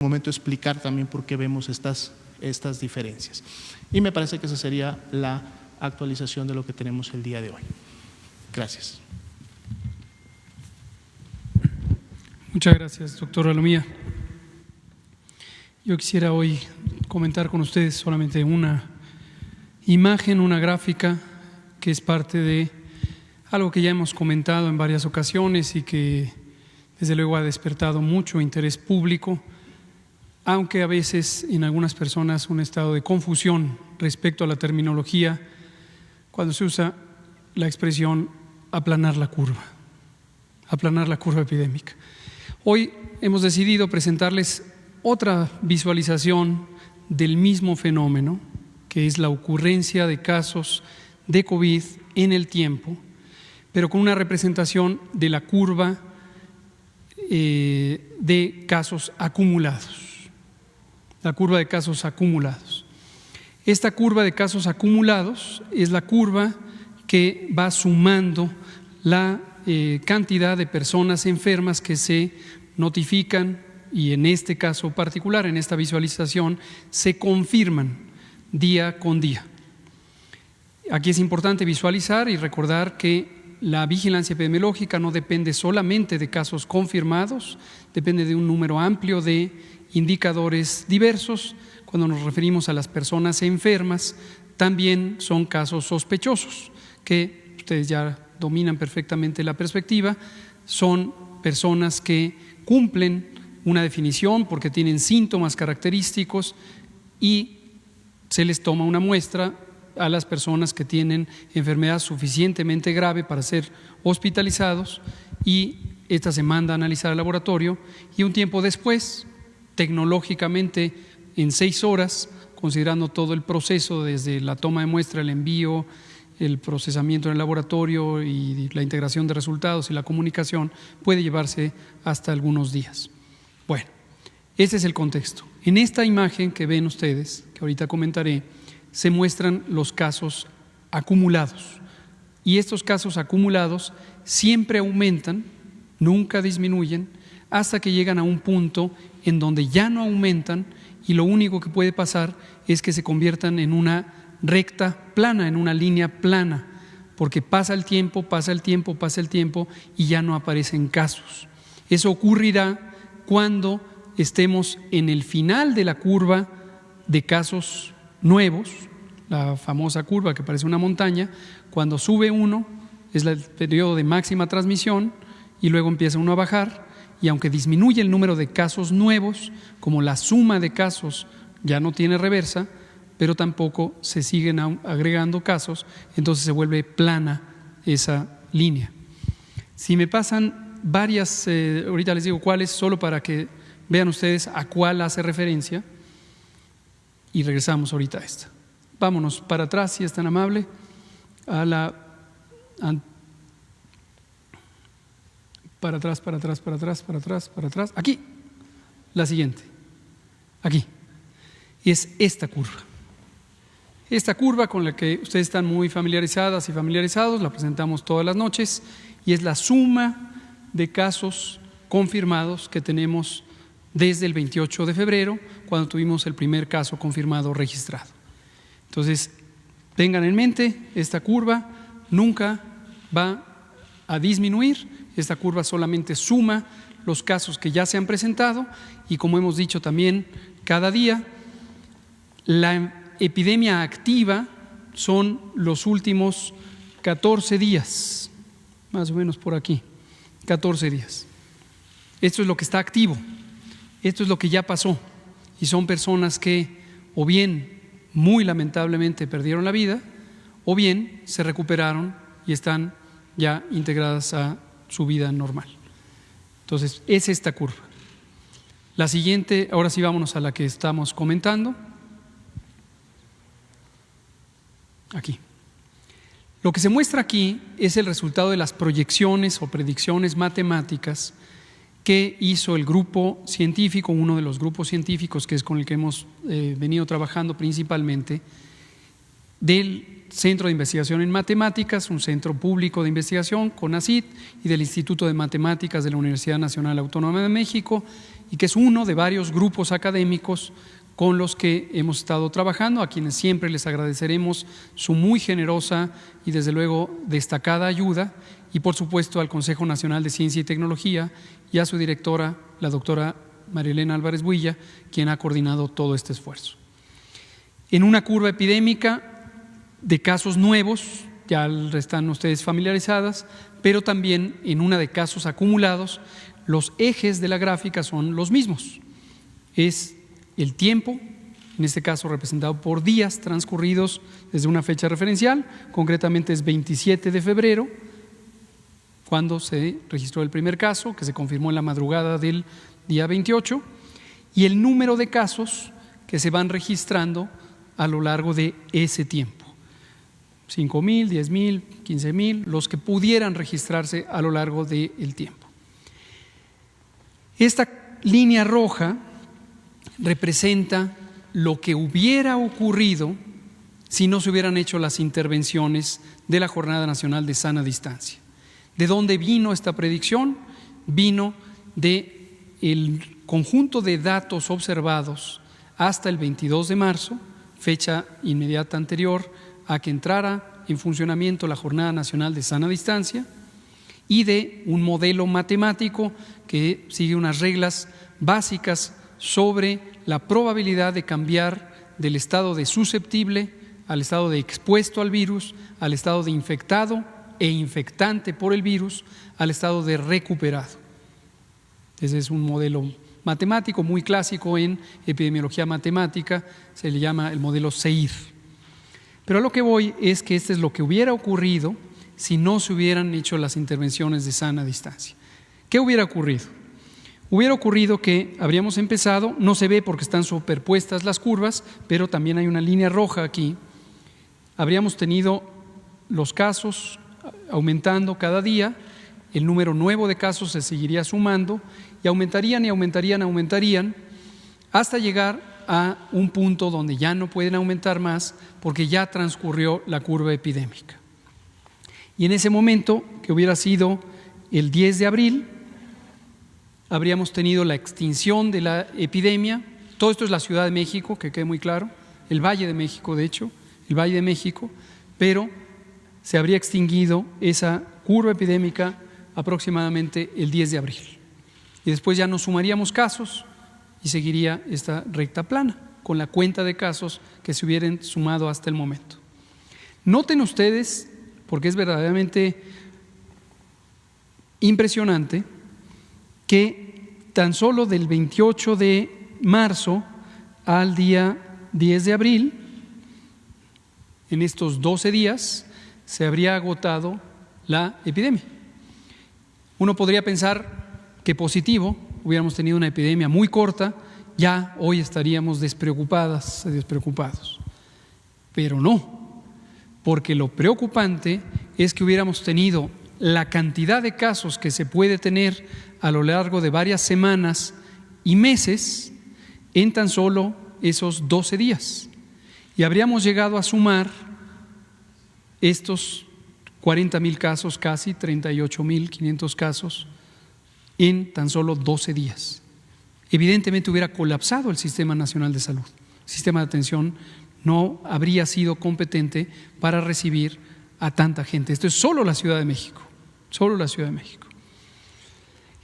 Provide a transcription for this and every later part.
momento explicar también por qué vemos estas diferencias. Y me parece que esa sería la actualización de lo que tenemos el día de hoy. Gracias. Muchas gracias, doctor Alomía. Yo quisiera hoy comentar con ustedes solamente una imagen, una gráfica que es parte de algo que ya hemos comentado en varias ocasiones y que desde luego ha despertado mucho interés público, aunque a veces en algunas personas un estado de confusión respecto a la terminología cuando se usa la expresión aplanar la curva epidémica. Hoy hemos decidido presentarles otra visualización del mismo fenómeno, que es la ocurrencia de casos de COVID en el tiempo, pero con una representación de la curva de casos acumulados. La curva de casos acumulados. Esta curva de casos acumulados es la curva que va sumando la cantidad de personas enfermas que se notifican y en este caso particular, en esta visualización, se confirman día con día. Aquí es importante visualizar y recordar que la vigilancia epidemiológica no depende solamente de casos confirmados, depende de un número amplio de indicadores diversos. Cuando nos referimos a las personas enfermas, también son casos sospechosos, que ustedes ya dominan perfectamente la perspectiva, son personas que cumplen una definición porque tienen síntomas característicos y se les toma una muestra a las personas que tienen enfermedad suficientemente grave para ser hospitalizados y esta se manda a analizar al laboratorio y un tiempo después, tecnológicamente en 6 horas, considerando todo el proceso desde la toma de muestra, el envío, el procesamiento en el laboratorio y la integración de resultados y la comunicación, puede llevarse hasta algunos días. Bueno, ese es el contexto. En esta imagen que ven ustedes, que ahorita comentaré, se muestran los casos acumulados y estos casos acumulados siempre aumentan, nunca disminuyen, hasta que llegan a un punto en donde ya no aumentan y lo único que puede pasar es que se conviertan en una recta plana, en una línea plana, porque pasa el tiempo y ya no aparecen casos. Eso ocurrirá cuando estemos en el final de la curva de casos nuevos, la famosa curva que parece una montaña. Cuando sube uno es el periodo de máxima transmisión y luego empieza uno a bajar, y aunque disminuye el número de casos nuevos, como la suma de casos ya no tiene reversa, pero tampoco se siguen agregando casos, entonces se vuelve plana esa línea. Si me pasan varias, ahorita les digo cuáles, solo para que vean ustedes a cuál hace referencia, y regresamos ahorita a esta. Vámonos para atrás, si es tan amable, para atrás, aquí, la siguiente, aquí, y es esta curva. Esta curva con la que ustedes están muy familiarizadas y familiarizados, la presentamos todas las noches y es la suma de casos confirmados que tenemos desde el 28 de febrero, cuando tuvimos el primer caso confirmado registrado. Entonces, tengan en mente, esta curva nunca va a disminuir, esta curva solamente suma los casos que ya se han presentado y, como hemos dicho también cada día, la epidemia activa son los últimos 14 días, más o menos por aquí, 14 días. Esto es lo que está activo, esto es lo que ya pasó y son personas que o bien muy lamentablemente perdieron la vida o bien se recuperaron y están ya integradas a su vida normal. Entonces, es esta curva. La siguiente, ahora sí vámonos a la que estamos comentando. Aquí. Lo que se muestra aquí es el resultado de las proyecciones o predicciones matemáticas que hizo el grupo científico, uno de los grupos científicos que es con el que hemos venido trabajando principalmente, del Centro de Investigación en Matemáticas, un centro público de investigación, CONACYT, y del Instituto de Matemáticas de la Universidad Nacional Autónoma de México, y que es uno de varios grupos académicos con los que hemos estado trabajando, a quienes siempre les agradeceremos su muy generosa y desde luego destacada ayuda, y por supuesto al Consejo Nacional de Ciencia y Tecnología y a su directora, la doctora María Elena Álvarez Builla, quien ha coordinado todo este esfuerzo. En una curva epidémica de casos nuevos, ya están ustedes familiarizadas, pero también en una de casos acumulados, los ejes de la gráfica son los mismos. Es el tiempo, en este caso representado por días transcurridos desde una fecha referencial, concretamente es 27 de febrero, cuando se registró el primer caso, que se confirmó en la madrugada del día 28, y el número de casos que se van registrando a lo largo de ese tiempo. 5,000, 10,000, 15,000, los que pudieran registrarse a lo largo del tiempo. Esta línea roja representa lo que hubiera ocurrido si no se hubieran hecho las intervenciones de la Jornada Nacional de Sana Distancia. ¿De dónde vino esta predicción? Vino del conjunto de datos observados hasta el 22 de marzo, fecha inmediata anterior a que entrara en funcionamiento la Jornada Nacional de Sana Distancia, y de un modelo matemático que sigue unas reglas básicas sobre la probabilidad de cambiar del estado de susceptible al estado de expuesto al virus, al estado de infectado e infectante por el virus, al estado de recuperado. Ese es un modelo matemático muy clásico en epidemiología matemática, se le llama el modelo SEIR. Pero a lo que voy es que este es lo que hubiera ocurrido si no se hubieran hecho las intervenciones de sana distancia. ¿Qué hubiera ocurrido? Hubiera ocurrido que habríamos empezado, no se ve porque están superpuestas las curvas, pero también hay una línea roja aquí. Habríamos tenido los casos aumentando cada día, el número nuevo de casos se seguiría sumando y aumentarían y aumentarían, aumentarían, hasta llegar a un punto donde ya no pueden aumentar más porque ya transcurrió la curva epidémica. Y en ese momento, que hubiera sido el 10 de abril, habríamos tenido la extinción de la epidemia. Todo esto es la Ciudad de México, que quede muy claro, el Valle de México, de hecho, el Valle de México, pero se habría extinguido esa curva epidémica aproximadamente el 10 de abril. Y después ya nos sumaríamos casos y seguiría esta recta plana con la cuenta de casos que se hubieran sumado hasta el momento. Noten ustedes, porque es verdaderamente impresionante, que tan solo del 28 de marzo al día 10 de abril, en estos 12 días, se habría agotado la epidemia. Uno podría pensar que positivo, hubiéramos tenido una epidemia muy corta, ya hoy estaríamos despreocupados, pero no, porque lo preocupante es que hubiéramos tenido la cantidad de casos que se puede tener a lo largo de varias semanas y meses en tan solo esos 12 días. Y habríamos llegado a sumar estos 40,000 casos, casi 38,500 casos, en tan solo 12 días. Evidentemente hubiera colapsado el Sistema Nacional de Salud. El sistema de atención no habría sido competente para recibir a tanta gente. Esto es solo la Ciudad de México, solo la Ciudad de México.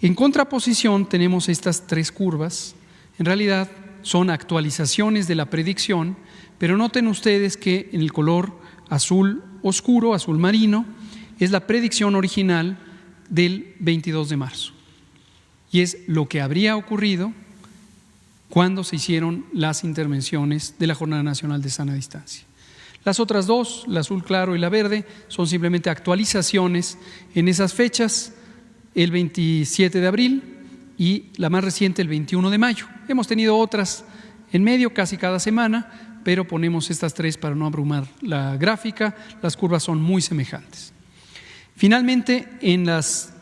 En contraposición tenemos estas tres curvas. En realidad son actualizaciones de la predicción, pero noten ustedes que en el color azul oscuro, azul marino, es la predicción original del 22 de marzo. Y es lo que habría ocurrido cuando se hicieron las intervenciones de la Jornada Nacional de Sana Distancia. Las otras dos, la azul claro y la verde, son simplemente actualizaciones en esas fechas, el 27 de abril y la más reciente el 21 de mayo. Hemos tenido otras en medio casi cada semana, pero ponemos estas tres para no abrumar la gráfica. Las curvas son muy semejantes. Finalmente, en las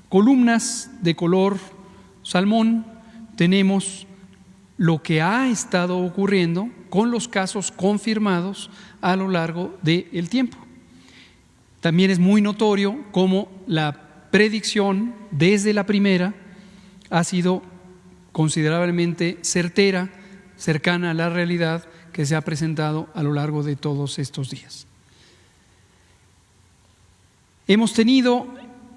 columnas de color salmón tenemos lo que ha estado ocurriendo con los casos confirmados a lo largo del tiempo. También es muy notorio cómo la predicción desde la primera ha sido considerablemente certera, cercana a la realidad que se ha presentado a lo largo de todos estos días. Hemos tenido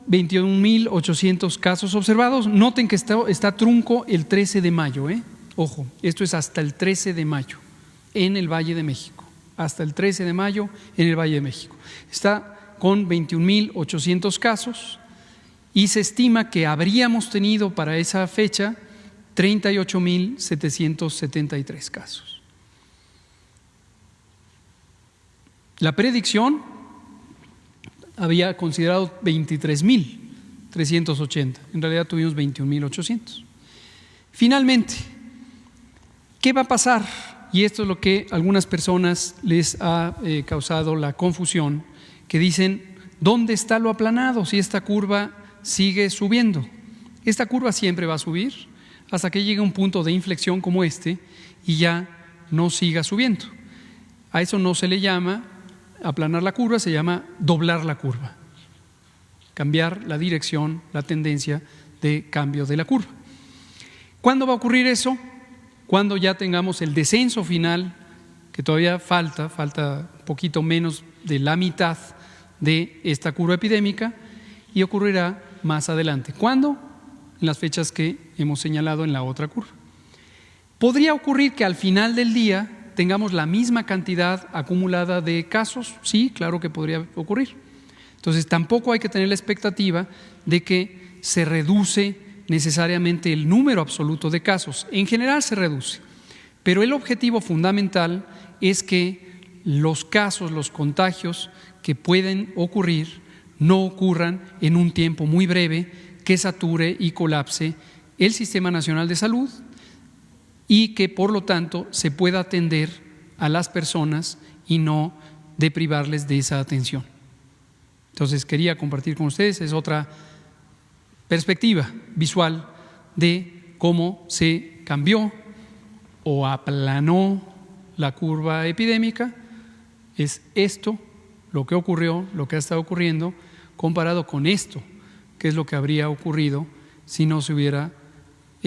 21.800 casos observados. Noten que está trunco el 13 de mayo. Ojo, esto es hasta el 13 de mayo en el Valle de México. Hasta el 13 de mayo en el Valle de México. Está con 21.800 casos y se estima que habríamos tenido para esa fecha 38.773 casos. La predicción había considerado 23.380, en realidad tuvimos 21.800. Finalmente, ¿qué va a pasar? Y esto es lo que a algunas personas les ha causado la confusión, que dicen, ¿dónde está lo aplanado si esta curva sigue subiendo? Esta curva siempre va a subir hasta que llegue a un punto de inflexión como este y ya no siga subiendo. A eso no se le llama aplanar la curva, se llama doblar la curva, cambiar la dirección, la tendencia de cambio de la curva. ¿Cuándo va a ocurrir eso? Cuando ya tengamos el descenso final, que todavía falta un poquito menos de la mitad de esta curva epidémica, y ocurrirá más adelante. ¿Cuándo? En las fechas que hemos señalado en la otra curva. ¿Podría ocurrir que al final del día tengamos la misma cantidad acumulada de casos? Sí, claro que podría ocurrir. Entonces tampoco hay que tener la expectativa de que se reduce necesariamente el número absoluto de casos. En general se reduce, pero el objetivo fundamental es que los casos, los contagios que pueden ocurrir no ocurran en un tiempo muy breve que sature y colapse el Sistema Nacional de Salud y que por lo tanto se pueda atender a las personas y no deprivarles de esa atención. Entonces quería compartir con ustedes, es otra perspectiva visual de cómo se cambió o aplanó la curva epidémica. Es esto lo que ocurrió, lo que ha estado ocurriendo, comparado con esto, que es lo que habría ocurrido si no se hubiera